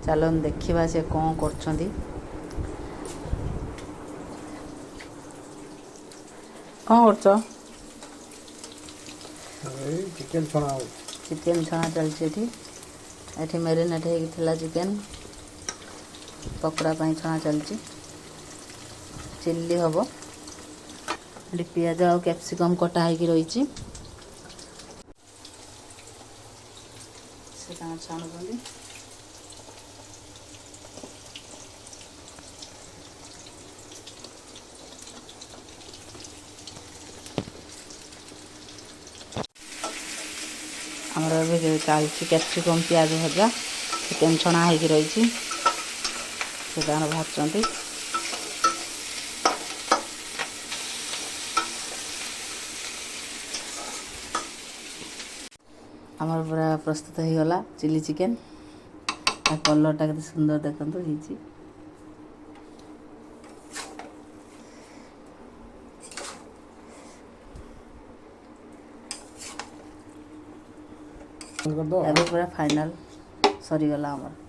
चलन देखा से कौन कर कौन कर चिकेन छणा चिकेन छणा चलती ये मेरीनेट होता चिकेन पकड़ा छणा चलती चिल्ली हम ये पियाज और कैप्सिकम कटा हो रही छाणुंट आमर चलती कैप्सिकम पियाज भजा चिकेन छणा हो रही भाजुँच आमर पूरा प्रस्तुत हो गला चिली चिकेन कलरटा के सुंदर देखते पूरा फाइनल सरीगला आमर।